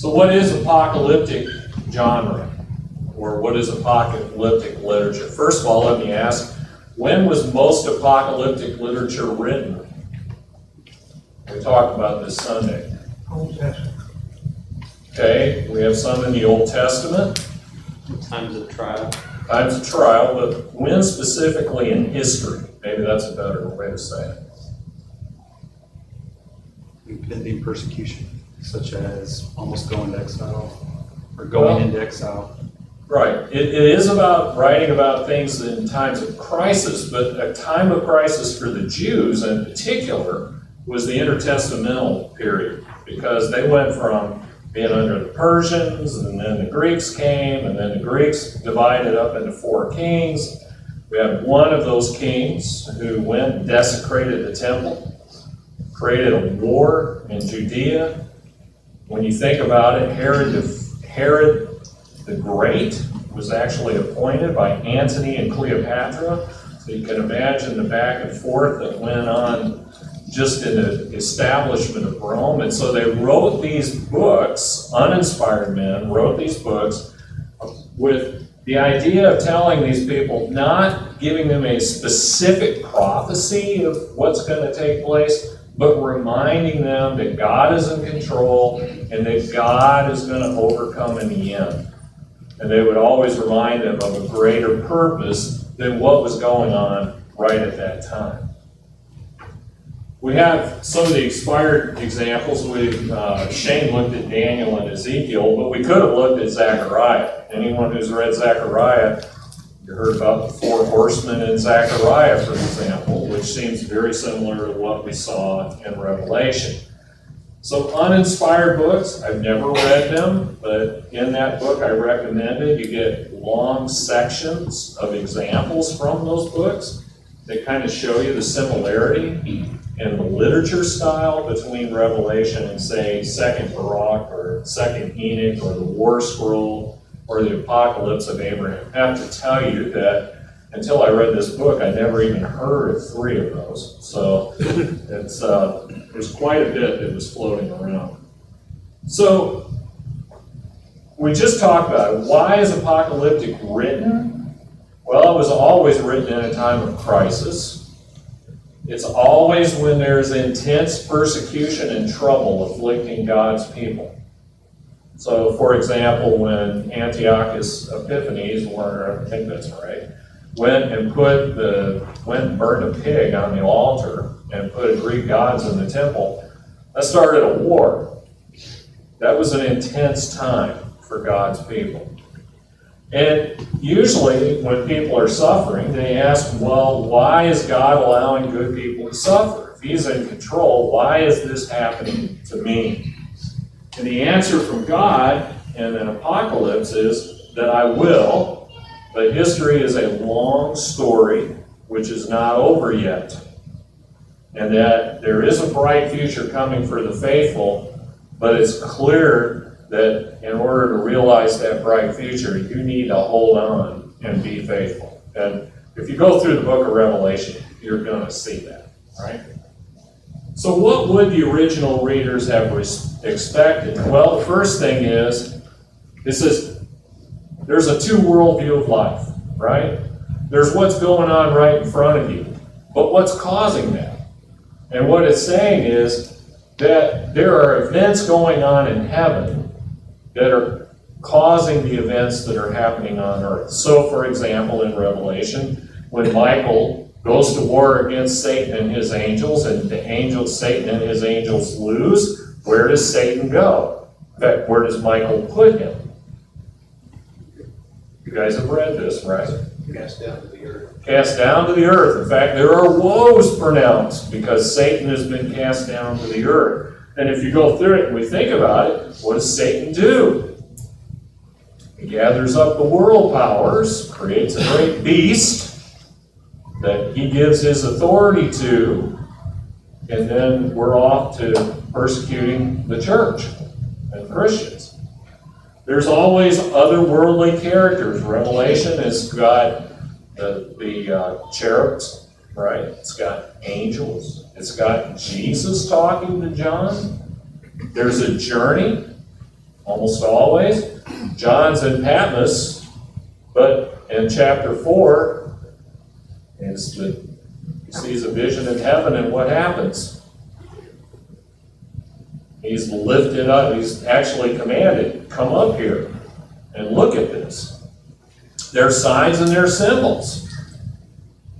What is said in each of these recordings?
So what is apocalyptic genre? Or what is apocalyptic literature? First of all, let me ask, when was most apocalyptic literature written? We talked about this Sunday. Old Testament. Okay, we have some in the Old Testament. Times of trial. Times of trial, but when specifically in history? Maybe that's a better way to say it. Impending persecution, such as almost going to exile or going into exile. Right. It is about writing about things in times of crisis, but a time of crisis for the Jews in particular was the intertestamental period, because they went from being under the Persians, and then the Greeks came, and then the Greeks divided up into 4 kings. We have one of those kings who went and desecrated the temple, created a war in Judea. When you think about it, Herod the Great was actually appointed by Antony and Cleopatra. So you can imagine the back and forth that went on just in the establishment of Rome. And so they wrote these books, uninspired men wrote these books with the idea of telling these people, not giving them a specific prophecy of what's going to take place, but reminding them that God is in control and that God is going to overcome in the end. And they would always remind them of a greater purpose than what was going on right at that time. We have some of the expired examples. Shane looked at Daniel and Ezekiel, but we could have looked at Zechariah. Anyone who's read Zechariah, you heard about the 4 horsemen in Zechariah, for example, which seems very similar to what we saw in Revelation. So uninspired books, I've never read them, but in that book I recommended you get long sections of examples from those books that kind of show you the similarity in the literature style between Revelation and, say, 2nd Baruch or 2nd Enoch or the War Scroll or the Apocalypse of Abraham. I have to tell you that until I read this book, I never even heard of 3 of those. So there's quite a bit that was floating around. So we just talked about it. Why is apocalyptic written? Well, it was always written in a time of crisis. It's always when there's intense persecution and trouble afflicting God's people. So, for example, when Antiochus Epiphanes, I think that's right, went and burned a pig on the altar and put Greek gods in the temple, that started a war. That was an intense time for God's people. And usually when people are suffering, they ask, well, why is God allowing good people to suffer? If He's in control, why is this happening to me? And the answer from God in an apocalypse is that I will, but history is a long story which is not over yet. And that there is a bright future coming for the faithful, but it's clear that in order to realize that bright future, you need to hold on and be faithful. And if you go through the book of Revelation, you're going to see that, right? So what would the original readers have expected? Well, the first thing is, it says there's a 2 worldview of life, right? There's what's going on right in front of you, but what's causing that? And what it's saying is that there are events going on in heaven that are causing the events that are happening on earth. So, for example, in Revelation, when Michael goes to war against Satan and his angels, and Satan and his angels lose, where does Satan go? In fact, where does Michael put him? You guys have read this, right? Cast down to the earth. Cast down to the earth. In fact, there are woes pronounced because Satan has been cast down to the earth. And if you go through it and we think about it, what does Satan do? He gathers up the world powers, creates a great beast that he gives his authority to, and then we're off to persecuting the church and Christians. There's always otherworldly characters. Revelation has got the cherubs, right? It's got angels. It's got Jesus talking to John. There's a journey almost always. John's in Patmos, but in chapter 4, he sees a vision in heaven, and what happens? He's lifted up, he's actually commanded, come up here and look at this. There's signs and there's symbols.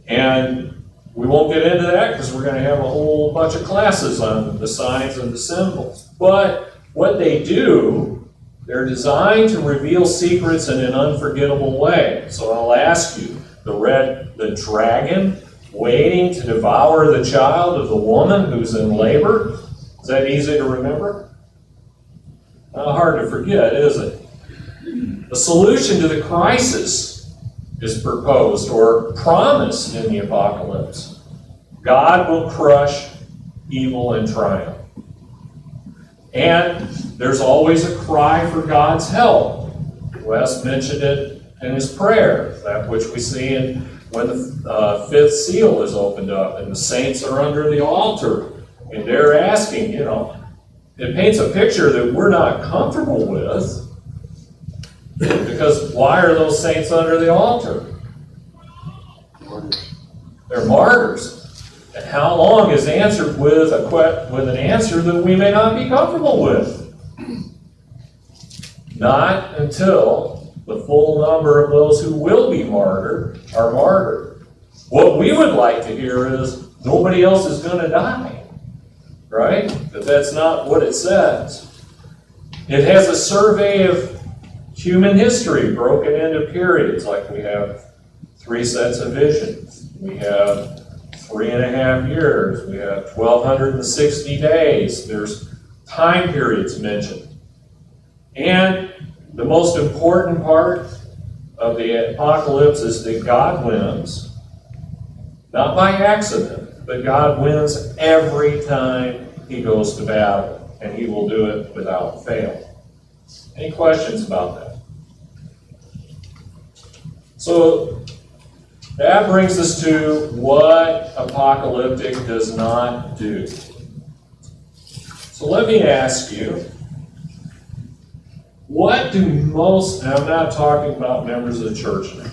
And we won't get into that because we're going to have a whole bunch of classes on the signs and the symbols. But what they do, they're designed to reveal secrets in an unforgettable way. So I'll ask you, the dragon waiting to devour the child of the woman who's in labor, is that easy to remember? Not hard to forget, is it? The solution to the crisis is proposed or promised in the Apocalypse. God will crush evil and triumph. And there's always a cry for God's help. Wes mentioned it in his prayer, that which we see when the fifth seal is opened up and the saints are under the altar. And they're asking, it paints a picture that we're not comfortable with. Because why are those saints under the altar? They're martyrs. And how long is answered with an answer that we may not be comfortable with? Not until the full number of those who will be martyred are martyred. What we would like to hear is nobody else is going to die. Right? But that's not what it says. It has a survey of human history broken into periods, like we have 3 sets of visions. We have 3.5 years. We have 1,260 days. There's time periods mentioned. And the most important part of the apocalypse is that God wins, not by accident, but God wins every time he goes to battle, and he will do it without fail. Any questions about that? So that brings us to what Apocalyptic does not do. So let me ask you, what do most, and I'm not talking about members of the church now.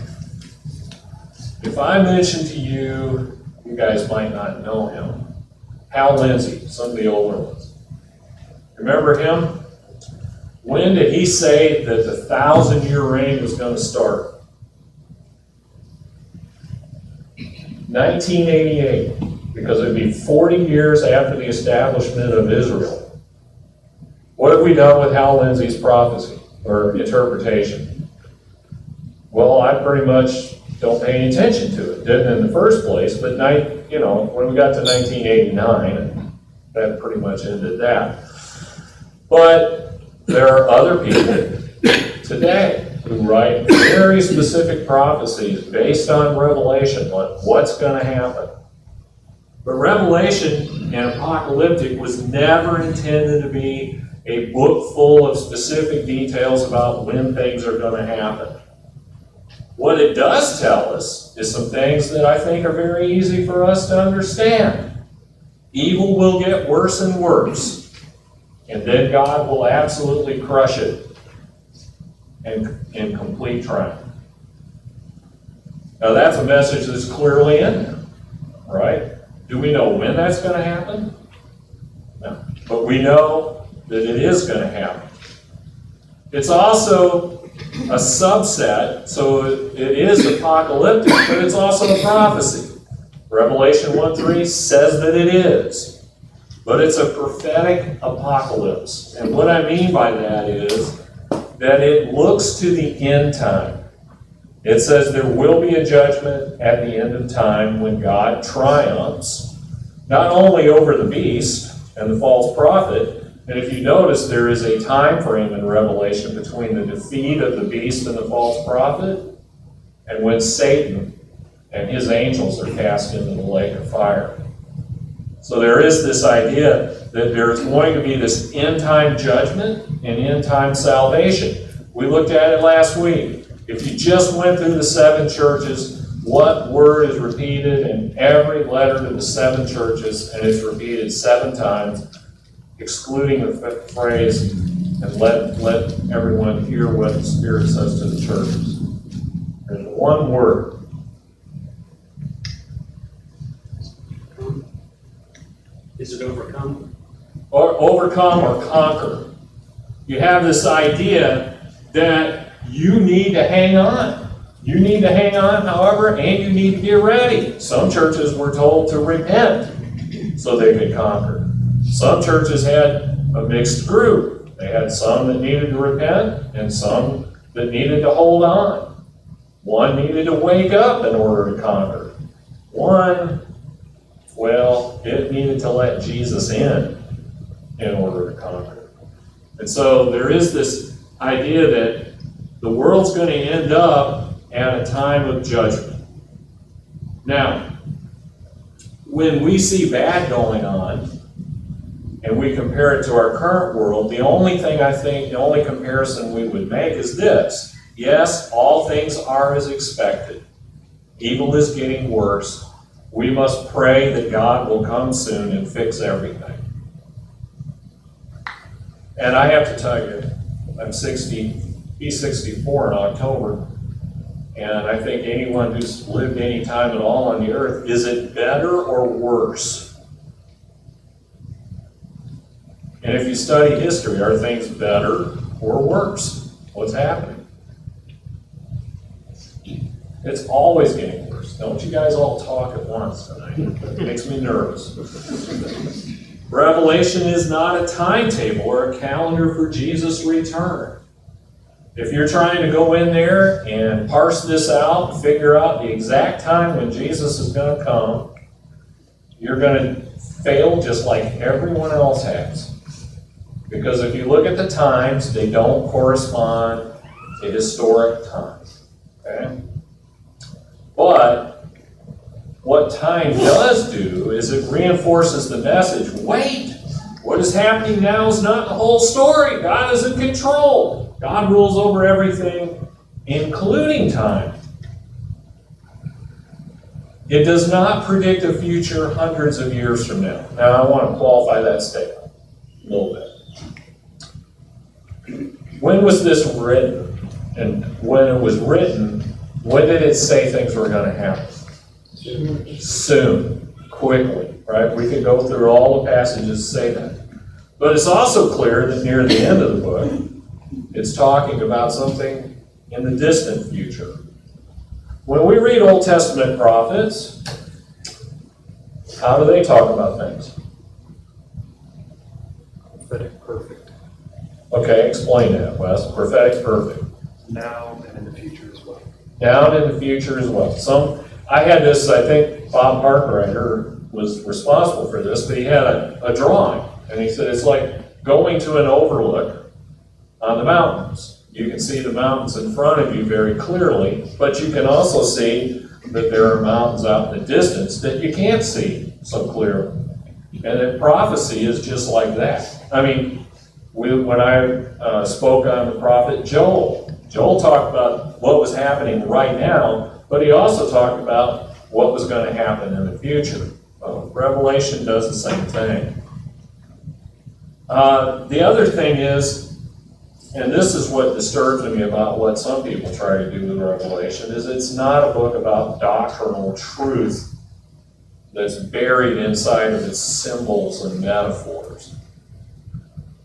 If I mention to you, you guys might not know him, Hal Lindsey, some of the older ones. Remember him? When did he say that the 1,000-year reign was going to start? 1988, because it would be 40 years after the establishment of Israel. What have we done with Hal Lindsey's prophecy or interpretation? Well, I pretty much don't pay any attention to it. Didn't in the first place, but when we got to 1989, that pretty much ended that. But there are other people today who write very specific prophecies based on Revelation, what's going to happen. But Revelation and Apocalyptic was never intended to be a book full of specific details about when things are going to happen. What it does tell us is some things that I think are very easy for us to understand. Evil will get worse and worse, and then God will absolutely crush it in complete triumph. Now that's a message that's clearly in there, right? Do we know when that's going to happen? No. But we know that it is going to happen. It's also a subset, so it is apocalyptic, but it's also a prophecy. Revelation 1:3 says that it is. But it's a prophetic apocalypse. And what I mean by that is that it looks to the end time. It says there will be a judgment at the end of time when God triumphs, not only over the beast and the false prophet, and if you notice, there is a time frame in Revelation between the defeat of the beast and the false prophet and when Satan and his angels are cast into the lake of fire. So there is this idea that there's going to be this end-time judgment and end-time salvation. We looked at it last week. If you just went through the 7 churches, what word is repeated in every letter to the 7 churches, and it's repeated 7 times, excluding the phrase and let everyone hear what the Spirit says to the churches. There's one word. Is it overcome? Or overcome or conquer. You have this idea that you need to hang on. You need to hang on, however, and you need to get ready. Some churches were told to repent so they could conquer. Some churches had a mixed group. They had some that needed to repent and some that needed to hold on. One needed to wake up in order to conquer. One, well, it needed to let Jesus in order to conquer. And so there is this idea that the world's going to end up at a time of judgment. Now, when we see bad going on, and we compare it to our current world, the only comparison we would make is this. Yes, all things are as expected. Evil is getting worse. We must pray that God will come soon and fix everything. And I have to tell you, I'm 60, he's 64 in October, and I think anyone who's lived any time at all on the earth, is it better or worse? And if you study history, are things better or worse? What's happening? It's always getting worse. Don't you guys all talk at once tonight? It makes me nervous. Revelation is not a timetable or a calendar for Jesus' return. If you're trying to go in there and parse this out and figure out the exact time when Jesus is going to come, you're going to fail just like everyone else has. Because if you look at the times, they don't correspond to historic times. Okay? But what time does do is it reinforces the message, wait, what is happening now is not the whole story. God is in control. God rules over everything, including time. It does not predict a future hundreds of years from now. Now, I want to qualify that statement a little bit. When was this written? And when it was written, when did it say things were going to happen? Soon, quickly, right? We could go through all the passages to say that. But it's also clear that near the end of the book, it's talking about something in the distant future. When we read Old Testament prophets, how do they talk about things? Prophetic perfect. Okay, explain that, Wes. Prophetic perfect. Now and in the future as well. Now and in the future as well. I had this, I think Bob Hartwriter was responsible for this, but he had a drawing. And he said it's like going to an overlook on the mountains. You can see the mountains in front of you very clearly, but you can also see that there are mountains out in the distance that you can't see so clearly. And that prophecy is just like that. I mean, when I spoke on the prophet Joel talked about what was happening right now, but he also talked about what was going to happen in the future. Revelation does the same thing. The other thing is, and this is what disturbs me about what some people try to do with Revelation, is it's not a book about doctrinal truth that's buried inside of its symbols and metaphors.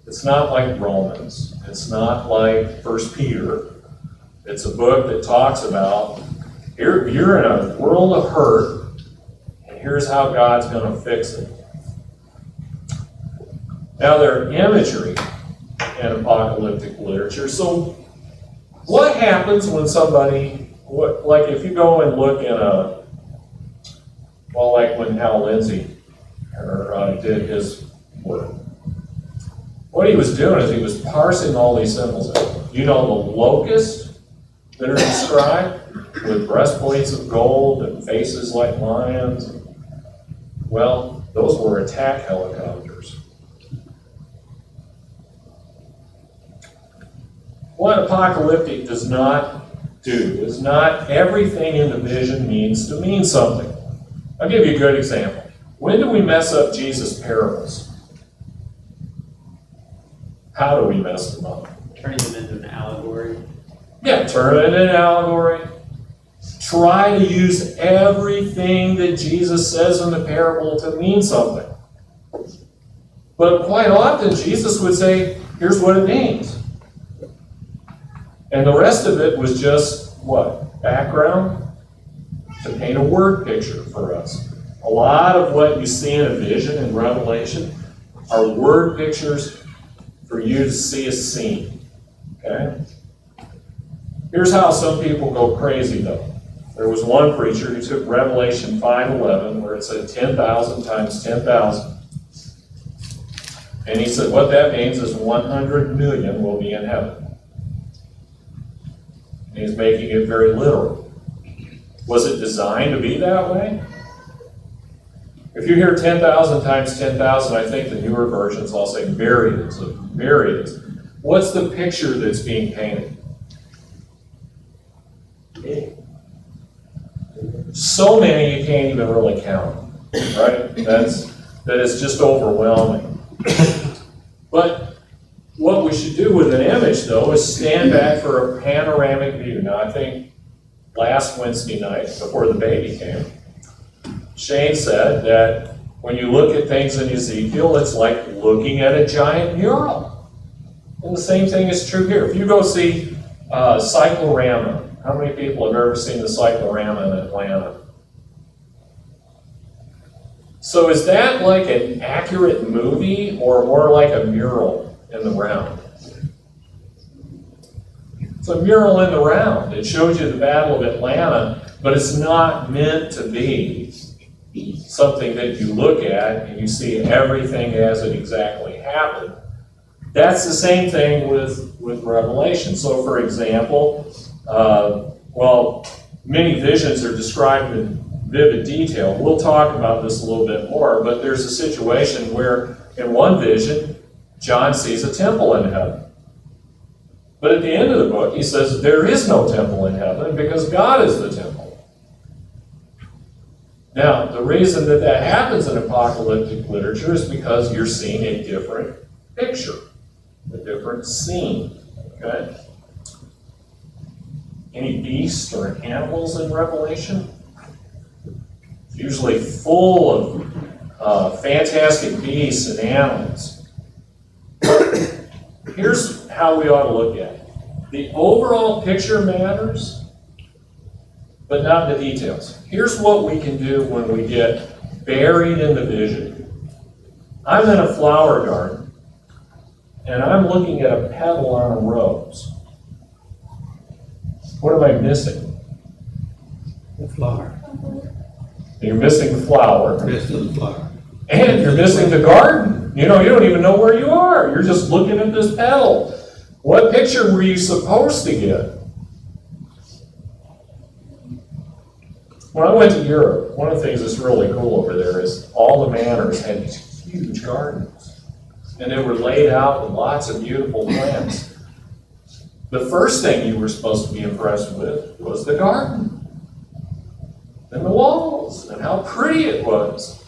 It's not like Romans. It's not like 1 Peter. It's a book that talks about, you're in a world of hurt, and here's how God's going to fix it. Now, there are imagery in apocalyptic literature. So what happens when somebody, like if you go and look in like when Hal Lindsey did his work, what he was doing is he was parsing all these symbols out. You know the locusts that are described with breastplates of gold and faces like lions? Well, those were attack helicopters. What Apocalyptic does not do is not everything in the vision means to mean something. I'll give you a good example. When do we mess up Jesus' parables? How do we mess them up? Turning them into an allegory. Yeah, turn it into an allegory. Try to use everything that Jesus says in the parable to mean something. But quite often, Jesus would say, here's what it means. And the rest of it was just, what? Background? To paint a word picture for us. A lot of what you see in a vision in Revelation are word pictures for you to see a scene. Okay? Here's how some people go crazy, though. There was one preacher who took Revelation 5:11, where it said 10,000 times 10,000. And he said what that means is 100 million will be in heaven. And he's making it very literal. Was it designed to be that way? If you hear 10,000 times 10,000, I think the newer versions all say myriads of myriads. What's the picture that's being painted? So many you can't even really count, right? That is just overwhelming. But what we should do with an image, though, is stand back for a panoramic view. Now, I think last Wednesday night, before the baby came, Shane said that when you look at things in Ezekiel, it's like looking at a giant mural. And the same thing is true here. If you go see Cyclorama, how many people have ever seen the Cyclorama in Atlanta? So is that like an accurate movie or more like a mural in the round? It's a mural in the round. It shows you the Battle of Atlanta, but it's not meant to be something that you look at and you see everything as it exactly happened. That's the same thing with Revelation. So for example, many visions are described in vivid detail. We'll talk about this a little bit more, but there's a situation where in one vision, John sees a temple in heaven. But at the end of the book, he says there is no temple in heaven because God is the temple. Now, the reason that happens in apocalyptic literature is because you're seeing a different picture, a different scene. Okay? Any beasts or animals in Revelation? It's usually full of fantastic beasts and animals. Here's how we ought to look at it. The overall picture matters, but not the details. Here's what we can do when we get buried in the vision. I'm in a flower garden, and I'm looking at a petal on a rose. What am I missing? The flower. You're missing the flower. The rest of the flower. And you're missing the garden. You don't even know where you are. You're just looking at this petal. What picture were you supposed to get? When I went to Europe, one of the things that's really cool over there is all the manors had these huge gardens. And they were laid out with lots of beautiful plants. The first thing you were supposed to be impressed with was the garden. And the walls, and how pretty it was.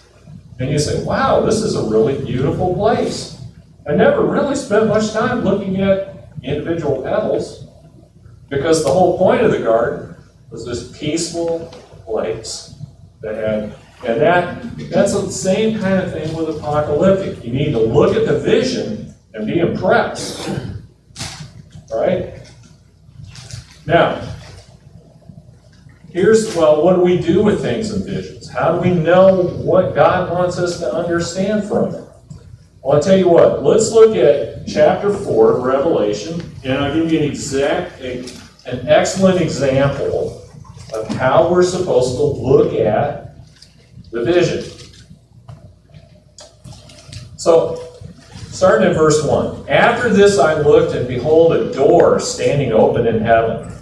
And you say, wow, this is a really beautiful place. I never really spent much time looking at individual petals, because the whole point of the garden was this peaceful place that had, and that's the same kind of thing with apocalyptic. You need to look at the vision and be impressed. Right? Now, what do we do with things in visions? How do we know what God wants us to understand from it? Well, I'll tell you what. Let's look at chapter 4 of Revelation, and I'll give you an excellent example of how we're supposed to look at the vision. So, starting in verse 1. After this I looked, and behold, a door standing open in heaven.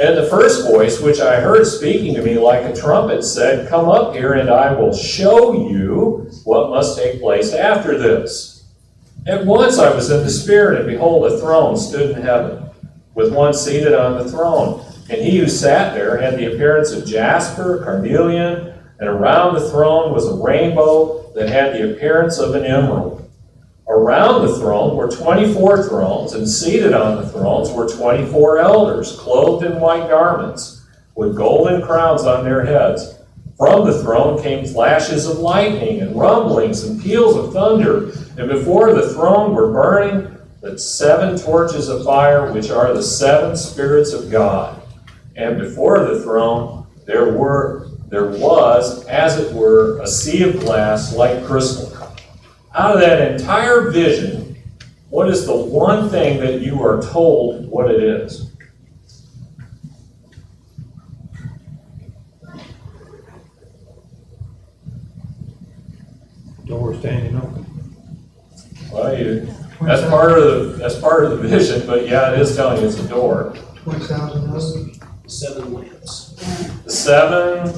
And the first voice, which I heard speaking to me like a trumpet, said, come up here, and I will show you what must take place after this. At once I was in the Spirit, and behold, a throne stood in heaven, with one seated on the throne. And he who sat there had the appearance of jasper, carnelian, and around the throne was a rainbow that had the appearance of an emerald. Around the throne were 24 thrones, and seated on the thrones were 24 elders, clothed in white garments, with golden crowns on their heads. From the throne came flashes of lightning, and rumblings, and peals of thunder. And before the throne were burning the 7 torches of fire, which are the 7 spirits of God. And before the throne there was, as it were, a sea of glass like crystal. Out of that entire vision, what is the one thing that you are told what it is? Door standing open. Well, that's part of the vision, but yeah, it is telling you it's a door. 20,000 others. 7 lamps. The 7,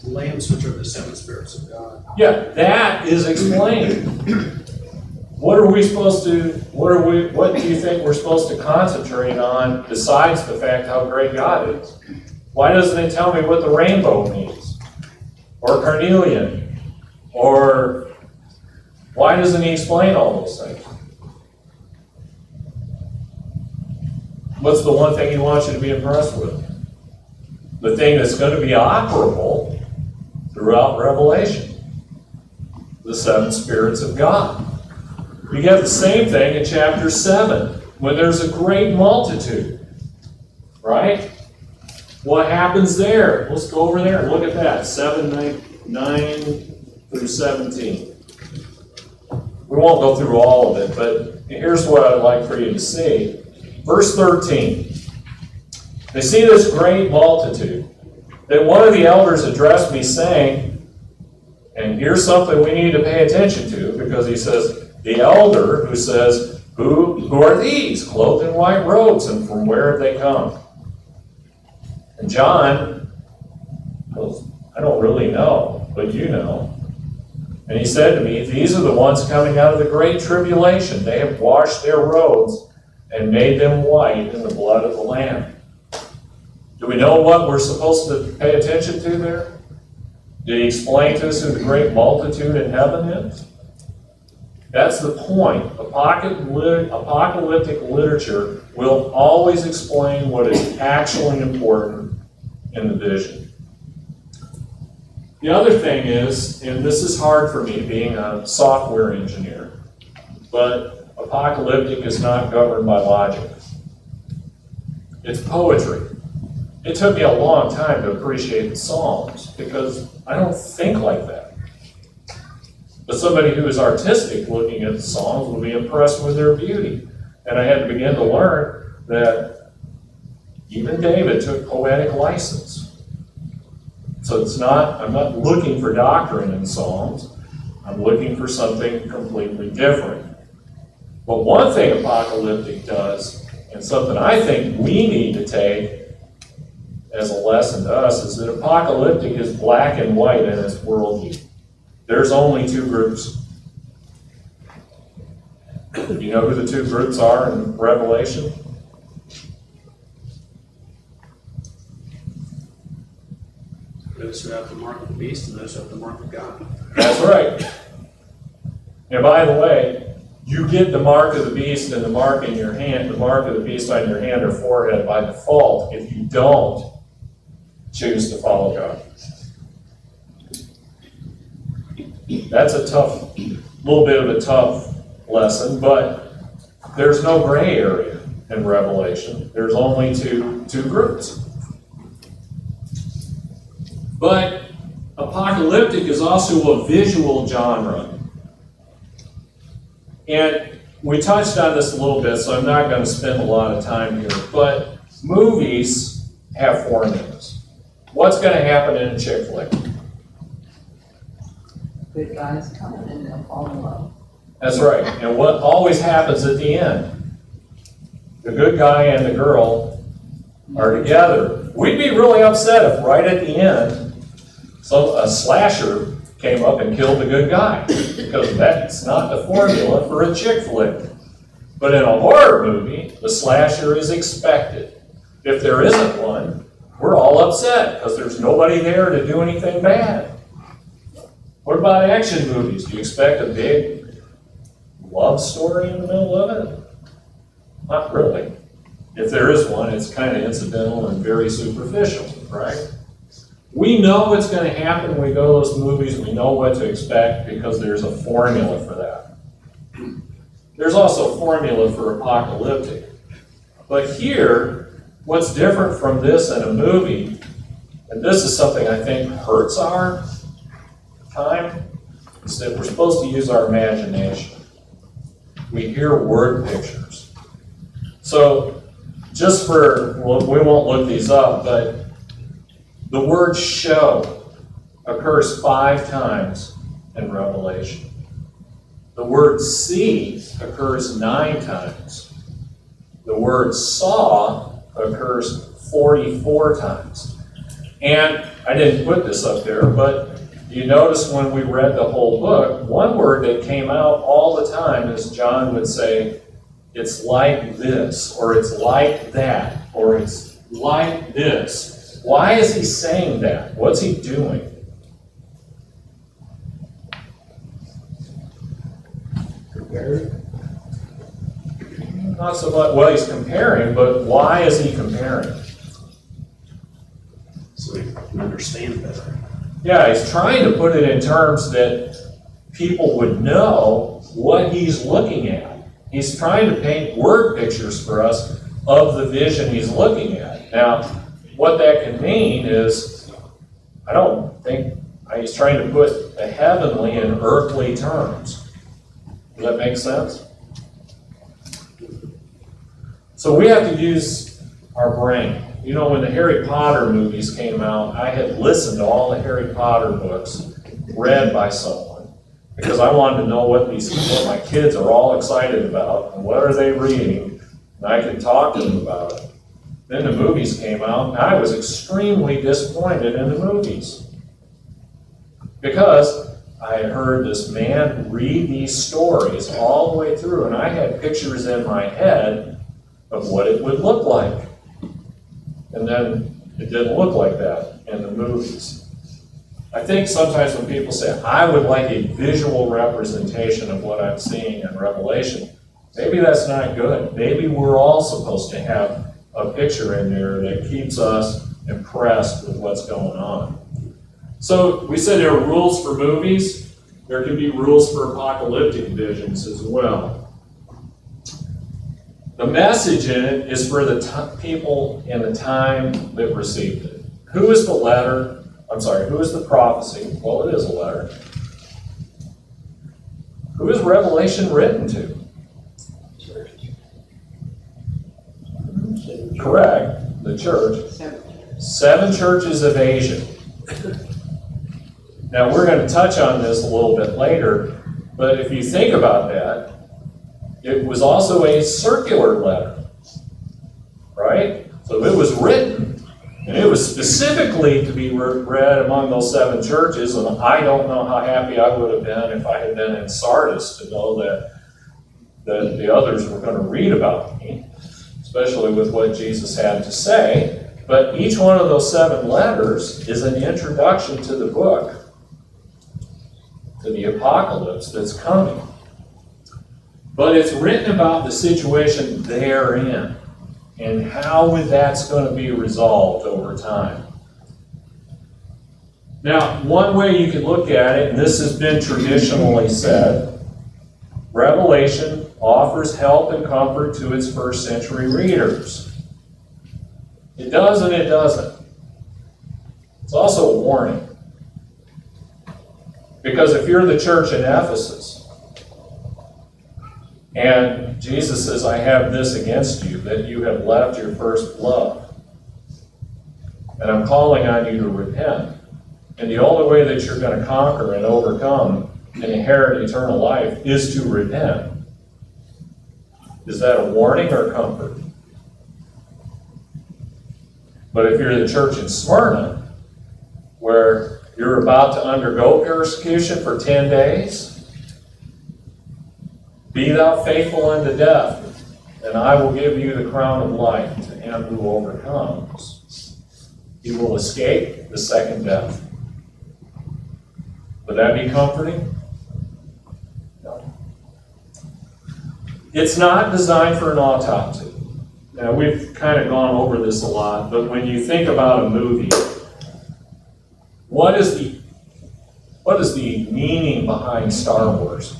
Lamps, which are the 7 spirits of God. yeah, that is explained. What do you think we're supposed to concentrate on besides the fact how great God is? Why doesn't it tell me what the rainbow means? Or carnelian? Or why doesn't he explain all those things? What's the one thing he wants you to be impressed with? The thing that's going to be operable throughout Revelation. The 7 spirits of God. You get the same thing in chapter 7, when there's a great multitude. Right? What happens there? Let's go over there and look at that. 9 through 17. We won't go through all of it, but here's what I'd like for you to see. Verse 13. They see this great multitude. Then one of the elders addressed me saying, and here's something we need to pay attention to, because he says, the elder who says, who are these, clothed in white robes, and from where have they come? And John goes, I don't really know, but you know. And he said to me, these are the ones coming out of the great tribulation. They have washed their robes and made them white in the blood of the Lamb. Do we know what we're supposed to pay attention to there? Did he explain to us who the great multitude in heaven is? That's the point. Apocalyptic literature will always explain what is actually important in the vision. The other thing is, and this is hard for me being a software engineer, but apocalyptic is not governed by logic. It's poetry. It took me a long time to appreciate the Psalms because I don't think like that. But somebody who is artistic looking at the Psalms will be impressed with their beauty. And I had to begin to learn that even David took poetic license. So I'm not looking for doctrine in Psalms. I'm looking for something completely different. But one thing apocalyptic does, and something I think we need to take as a lesson to us, is that apocalyptic is black and white in its worldview. There's only 2 groups. You know who the 2 groups are in Revelation? Those who have the mark of the beast and those who have the mark of God. That's right. And by the way, you get the mark of the beast and the mark in your hand, the mark of the beast on your hand or forehead by default if you don't choose to follow God. That's a little bit of a tough lesson, but there's no gray area in Revelation. There's only two groups. But apocalyptic is also a visual genre. And we touched on this a little bit, so I'm not going to spend a lot of time here. But movies have formulas. What's going to happen in a chick flick? Good guys coming and they'll fall in love. That's right. And what always happens at the end? The good guy and the girl are together. We'd be really upset if right at the end, a slasher came up and killed the good guy, because that's not the formula for a chick flick. But in a horror movie, the slasher is expected. If there isn't one, we're all upset because there's nobody there to do anything bad. What about action movies? Do you expect a big love story in the middle of it? Not really. If there is one, it's kind of incidental and very superficial, right? We know what's going to happen when we go to those movies. We know what to expect because there's a formula for that. There's also a formula for Apocalyptic. But here, what's different from this and a movie, and this is something I think hurts our time, is that we're supposed to use our imagination. We hear word pictures. So, just for, well, we won't look these up, but the word show occurs 5 times in Revelation. The word see occurs 9 times. The word saw occurs 44 times. And I didn't put this up there, but you notice when we read the whole book, one word that came out all the time is John would say, it's like this, or it's like that, or it's like this. Why is he saying that? What's he doing? Compared? Not so much, well, he's comparing, but why is he comparing? So we can understand better. Yeah, he's trying to put it in terms that people would know what he's looking at. He's trying to paint word pictures for us of the vision he's looking at. Now, what that can mean is, I don't think he's trying to put the heavenly in earthly terms. Does that make sense? So we have to use our brain. You know, when the Harry Potter movies came out, I had listened to all the Harry Potter books read by someone because I wanted to know what my kids are all excited about and what are they reading, and I could talk to them about it. Then the movies came out, and I was extremely disappointed in the movies because I had heard this man read these stories all the way through, and I had pictures in my head of what it would look like. And then it didn't look like that in the movies. I think sometimes when people say, I would like a visual representation of what I'm seeing in Revelation, maybe that's not good. Maybe we're all supposed to have a picture in there that keeps us impressed with what's going on. So we said there are rules for movies. There can be rules for apocalyptic visions as well. The message in it is for the people in the time that received it. Who is the letter? I'm sorry, who is the prophecy? Well, it is a letter. Who is Revelation written to? Correct, the church. 7 churches of Asia. Now, we're going to touch on this a little bit later, but if you think about that, it was also a circular letter, right? So it was written, and it was specifically to be read among those 7 churches, and I don't know how happy I would have been if I had been in Sardis to know that the others were going to read about me, especially with what Jesus had to say. But each one of those 7 letters is an introduction to the book, to the apocalypse that's coming. But it's written about the situation they're in and how that's going to be resolved over time. Now, one way you can look at it, and this has been traditionally said, Revelation offers help and comfort to its first century readers. It does and it doesn't. It's also a warning. Because if you're the church in Ephesus, and Jesus says, I have this against you, that you have left your first love. And I'm calling on you to repent. And the only way that you're going to conquer and overcome and inherit eternal life is to repent. Is that a warning or comfort? But if you're the church in Smyrna, where you're about to undergo persecution for 10 days, be thou faithful unto death, and I will give you the crown of life to him who overcomes. He will escape the second death. Would that be comforting? No. It's not designed for an autopsy. Now, we've kind of gone over this a lot, but when you think about a movie, what is the meaning behind Star Wars?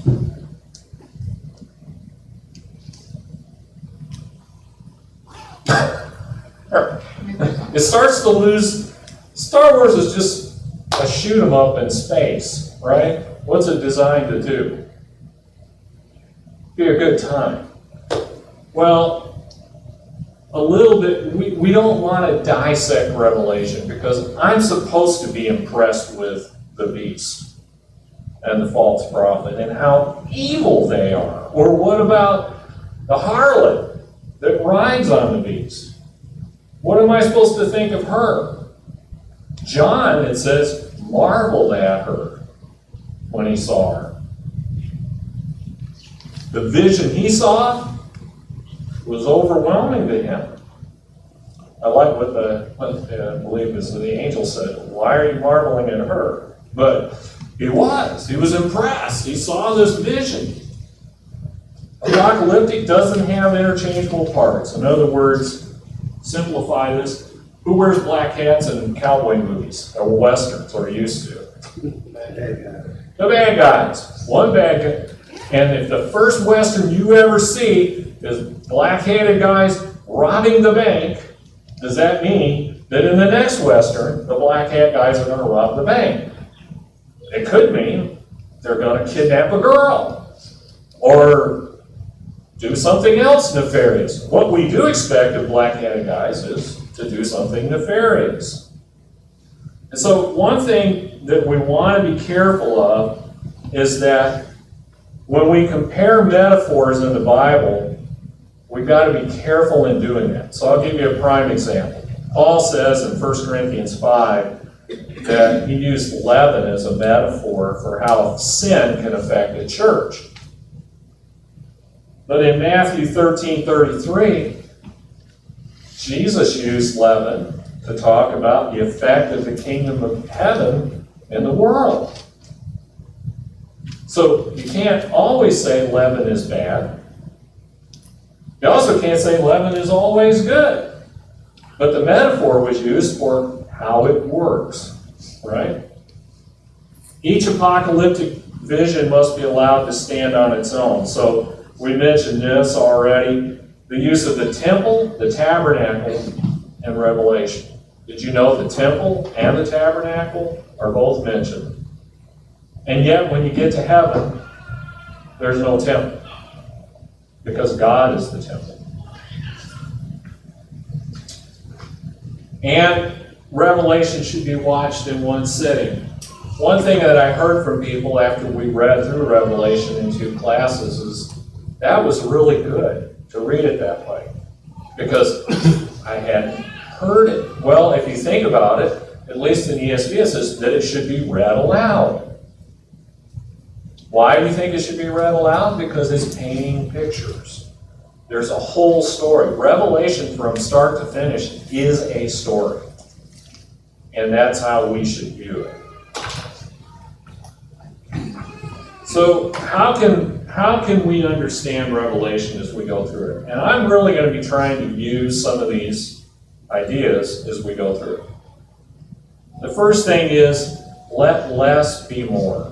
It starts to lose. Star Wars is just a shoot 'em up in space, right? What's it designed to do? Be a good time. Well, a little bit, we don't want to dissect Revelation because I'm supposed to be impressed with the beast and the false prophet and how evil they are. Or what about the harlot that rides on the beast? What am I supposed to think of her? John, it says, marveled at her when he saw her. The vision he saw was overwhelming to him. I like what I believe it was the angel said, why are you marveling at her? But he was impressed. He saw this vision. Apocalyptic doesn't have interchangeable parts. In other words, simplify this, who wears black hats in cowboy movies or westerns or used to? The bad guys. One bad guy. And if the first western you ever see is black-hatted guys robbing the bank, does that mean that in the next western, the black hat guys are going to rob the bank? It could mean they're going to kidnap a girl or do something else nefarious. What we do expect of black-hatted guys is to do something nefarious. And so one thing that we want to be careful of is that when we compare metaphors in the Bible, we've got to be careful in doing that. So I'll give you a prime example. Paul says in 1 Corinthians 5 that he used leaven as a metaphor for how sin can affect a church. But in Matthew 13:33, Jesus used leaven to talk about the effect of the kingdom of heaven in the world. So you can't always say leaven is bad. You also can't say leaven is always good. But the metaphor was used for how it works, right? Each apocalyptic vision must be allowed to stand on its own. So we mentioned this already, the use of the temple, the tabernacle, and Revelation. Did you know the temple and the tabernacle are both mentioned? And yet, when you get to heaven, there's no temple, because God is the temple. And Revelation should be watched in one sitting. One thing that I heard from people after we read through Revelation in 2 classes is that was really good to read it that way, because I hadn't heard it. Well, if you think about it, at least in ESV it says that it should be read aloud. Why do you think it should be read aloud? Because it's painting pictures. There's a whole story. Revelation from start to finish is a story. And that's how we should view it. So how can we understand Revelation as we go through it? And I'm really going to be trying to use some of these ideas as we go through it. The first thing is, let less be more.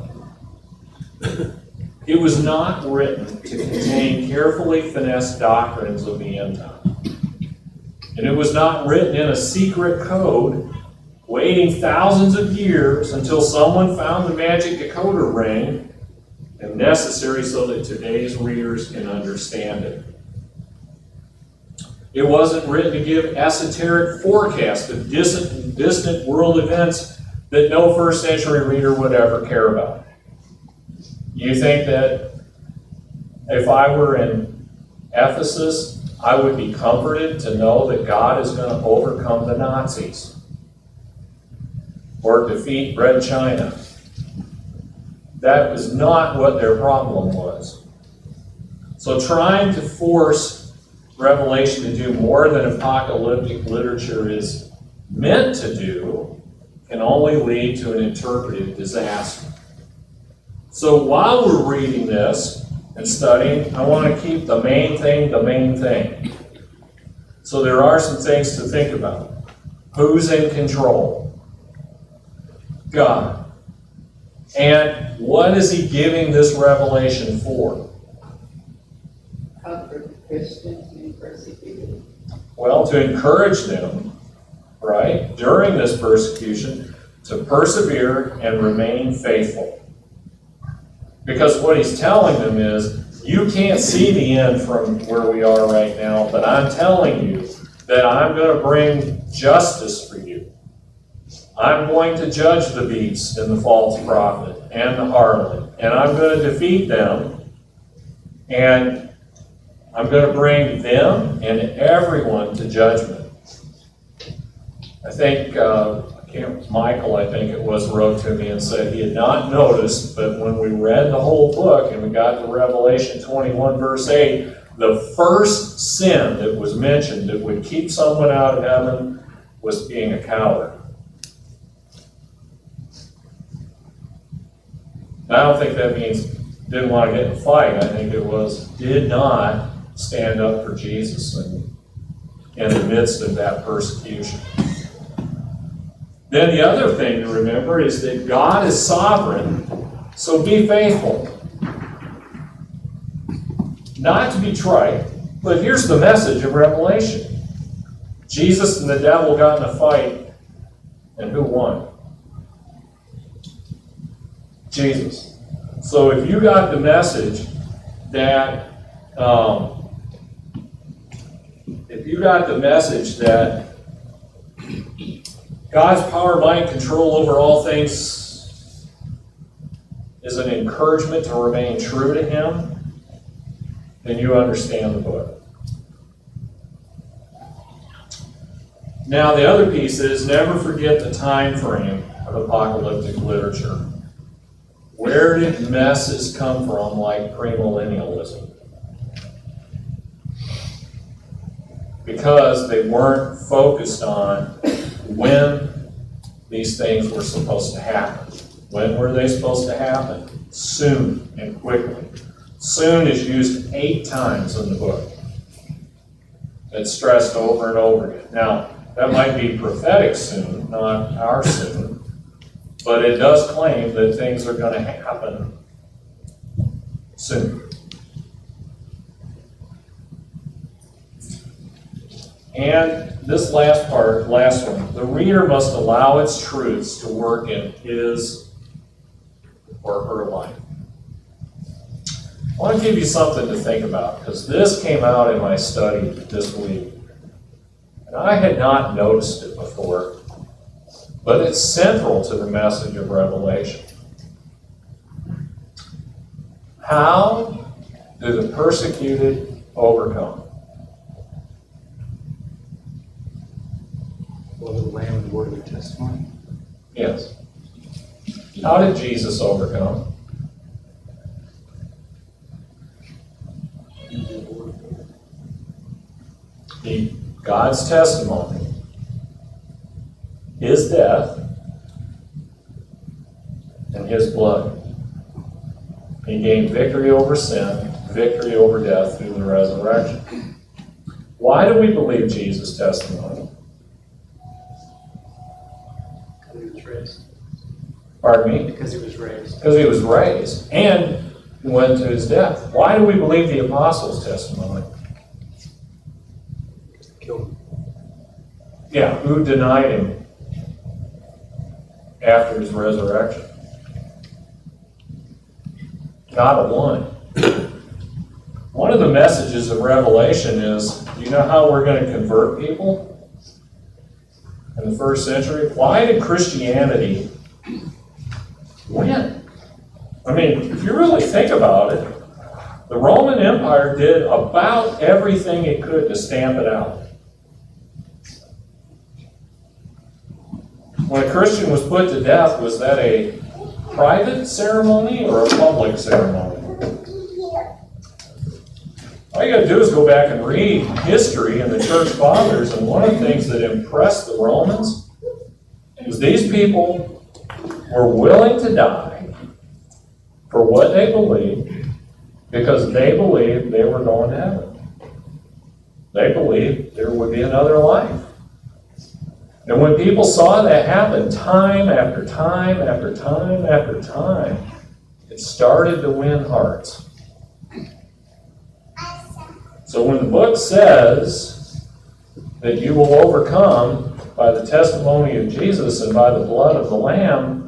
It was not written to contain carefully finessed doctrines of the end time. And it was not written in a secret code, waiting thousands of years until someone found the magic decoder ring and necessary so that today's readers can understand it. It wasn't written to give esoteric forecasts of distant world events that no first century reader would ever care about. You think that if I were in Ephesus, I would be comforted to know that God is going to overcome the Nazis or defeat Red China? That was not what their problem was. So trying to force Revelation to do more than apocalyptic literature is meant to do can only lead to an interpretive disaster. So while we're reading this, and studying, I want to keep the main thing the main thing. So there are some things to think about. Who's in control? God. And what is he giving this revelation for? Comfort Christians being persecuted. Well, to encourage them, right, during this persecution, to persevere and remain faithful. Because what he's telling them is, you can't see the end from where we are right now, but I'm telling you that I'm going to bring justice for you. I'm going to judge the beast and the false prophet and the harlot, and I'm going to defeat them, and I'm going to bring them and everyone to judgment. I think, Michael, I think it was, wrote to me and said he had not noticed, but when we read the whole book and we got to Revelation 21, verse 8, the first sin that was mentioned that would keep someone out of heaven was being a coward. I don't think that means didn't want to get in a fight. I think it was did not stand up for Jesus in the midst of that persecution. Then the other thing to remember is that God is sovereign, so be faithful. Not to be trite, but here's the message of Revelation. Jesus and the devil got in a fight, and who won? Jesus. So if you got the message that God's power, might, control over all things is an encouragement to remain true to Him, then you understand the book. Now, the other piece is never forget the time frame of apocalyptic literature. Where did messes come from like premillennialism? Because they weren't focused on when these things were supposed to happen. When were they supposed to happen? Soon and quickly. Soon is used 8 times in the book. It's stressed over and over again. Now, that might be prophetic soon, not our soon, but it does claim that things are going to happen soon. And this last one, the reader must allow its truths to work in his or her life. I want to give you something to think about, because this came out in my study this week. And I had not noticed it before, but it's central to the message of Revelation. How do the persecuted overcome? Blood of the Lamb and the word of their testimony. Yes. How did Jesus overcome? God's testimony, His death, and His blood. He gained victory over sin, victory over death through the resurrection. Why do we believe Jesus' testimony? Because he was raised. Pardon me? Because he was raised. Because He was raised and went to His death. Why do we believe the apostles' testimony? Killed him. Yeah, who denied Him after His resurrection? Not a one. One of the messages of Revelation is, do you know how we're going to convert people in the first century? Why did Christianity win? I mean, if you really think about it, the Roman Empire did about everything it could to stamp it out. When a Christian was put to death, was that a private ceremony or a public ceremony? All you got to do is go back and read history and the church fathers, and one of the things that impressed the Romans was these people were willing to die for what they believed because they believed they were going to heaven. They believed there would be another life. And when people saw that happen time after time after time after time, it started to win hearts. So when the book says that you will overcome by the testimony of Jesus and by the blood of the Lamb,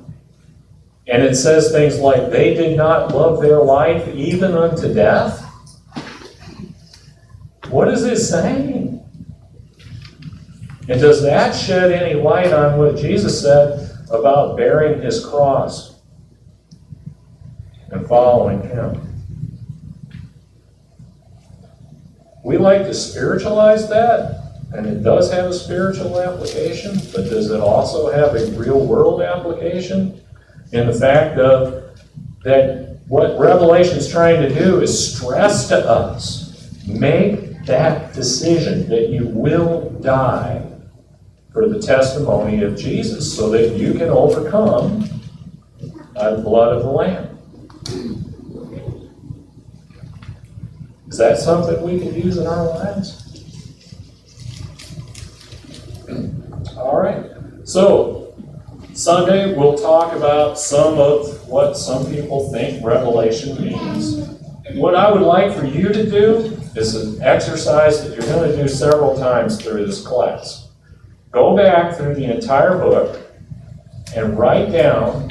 and it says things like, they did not love their life even unto death, what is it saying? And does that shed any light on what Jesus said about bearing his cross and following him? We like to spiritualize that, and it does have a spiritual application, but does it also have a real world application? In the fact of that what Revelation is trying to do is stress to us, make that decision that you will die for the testimony of Jesus so that you can overcome by the blood of the Lamb. Is that something we can use in our lives? All right. So, Sunday we'll talk about some of what some people think Revelation means. What I would like for you to do is an exercise that you're going to do several times through this class. Go back through the entire book and write down,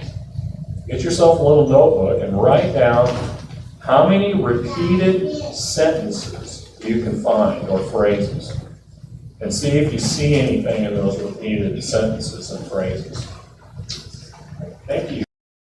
get yourself a little notebook and write down how many repeated sentences you can find or phrases. And see if you see anything in those repeated sentences and phrases. Thank you.